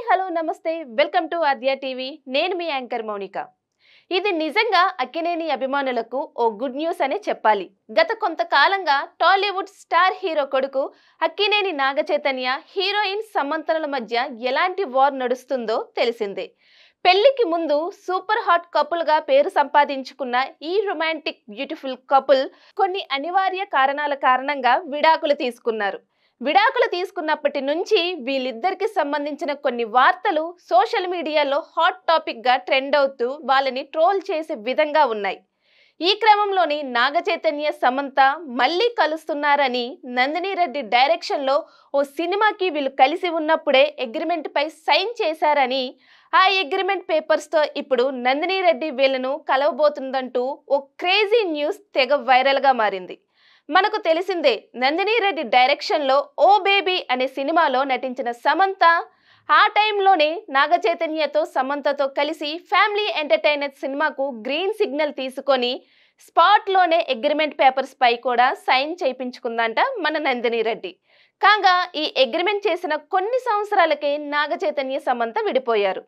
hello నమస్తే welcome to Aadya TV నేను మీ anchor Mounika ఇది నిజంగా అక్కినేని అభిమానులకు ఓ గుడ్ న్యూస్ అనే చెప్పాలి గత కొంతకాలంగా టాలీవుడ్ స్టార్ హీరో కొడుకు అక్కినేని నాగచైతన్య హీరోయిన్ సమంతల మధ్య ఎలాంటి వార్ నడుస్తుందో తెలిసిందే పెళ్లికి ముందు సూపర్ హాట్ కపుల్ గా పేరు సంపాదించుకున్న ఈ రొమాంటిక్ బ్యూటిఫుల్ కపుల్ కొన్ని అనివార్య కారణాల కారణంగా విడాకులు తీసుకున్నారు విడాకులు తీసుకున్నప్పటి నుంచి వీళ్ళిద్దరికి సంబంధించిన కొన్ని వార్తలు సోషల్ మీడియాలో హాట్ టాపిక్ గా ట్రెండ్ అవుతూ వాళ్ళని ట్రోల్ చేసే విధంగా ఉన్నాయి ఈ క్రమంలోని నాగచైతన్య సమంత మళ్ళీ కలుస్తున్నారని నందిని రెడ్డి డైరెక్షన్ లో ఓ సినిమాకి వీళ్ళు కలిసి ఉన్నప్పుడే అగ్రిమెంట్ పై సైన్ చేశారని ఆ అగ్రిమెంట్ పేపర్స్ తో ఇప్పుడు నందిని రెడ్డి వీళ్ళను కలవబోతుందంటూ ఓ క్రేజీ న్యూస్ తెగ వైరల్ గా మారింది మనకు తెలిసిందే నందిని రెడ్డి డైరెక్షన్ లో ఓ బేబీ అనే సినిమాలో నటించిన సమంత ఆ టైంలోనే నాగచైతన్యతో సమంతతో కలిసి ఫ్యామిలీ ఎంటర్టైనర్ సినిమాకు గ్రీన్ సిగ్నల్ తీసుకొని స్పాట్ లోనే అగ్రిమెంట్ పేపర్స్ పై కూడా సైన్ చేయించుకుందంట మన నందిని రెడ్డి కాగా ఈ అగ్రిమెంట్ చేసిన కొన్ని సంవత్సరాలకే నాగచైతన్య సమంత విడిపోయారు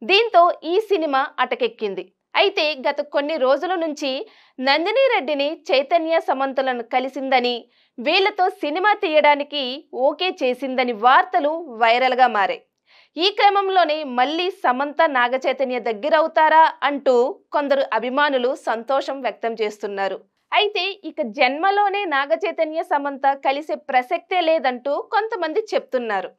దీంతో ఈ సినిమా అటకెక్కింది అయితే గత కొన్ని రోజుల నుంచి నందిని రెడ్డిని చైతన్య సమంతలను కలిసిందని వీళ్ళతో సినిమా తీయడానికి ఓకే చేసిందని వార్తలు వైరల్ గా మారాయి ఈ క్రమంలోనే మళ్ళీ సమంత నాగచైతన్య దగ్గరవుతారా అంటూ కొందరు అభిమానులు సంతోషం వ్యక్తం చేస్తున్నారు అయితే ఇక జన్మలోనే నాగచైతన్య సమంత కలిసే ప్రసక్తే లేదంటూ కొంతమంది చెప్తున్నారు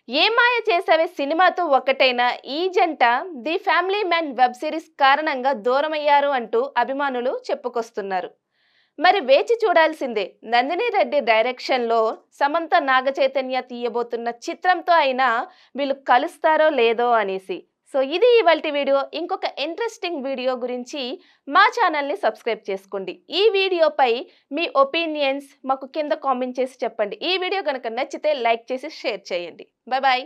ఏ మాయ చేసావే సినిమాతో ఒకటైన ఈ జంట the family man web series కారణంగా దూరమయ్యారు అంటూ అభిమానులు చెప్పుకొస్తున్నారు మరి వేచి చూడాల్సిందే నందిని రెడ్డి డైరెక్షన్ లో సమంత నాగచైతన్య తీయబోతున్న చిత్రంతో అయినా వీళ్ళు కలుస్తారో లేదో అనేసి సో ఇది ఇవాల్టి వీడియో ఇంకొక ఇంట్రెస్టింగ్ వీడియో గురించి మా ఛానల్ని సబ్స్క్రైబ్ చేసుకోండి ఈ వీడియోపై మీ ఒపీనియన్స్ మాకు కింద కామెంట్ చేసి చెప్పండి ఈ వీడియో కనుక నచ్చితే లైక్ చేసి షేర్ చేయండి బాయ్ బాయ్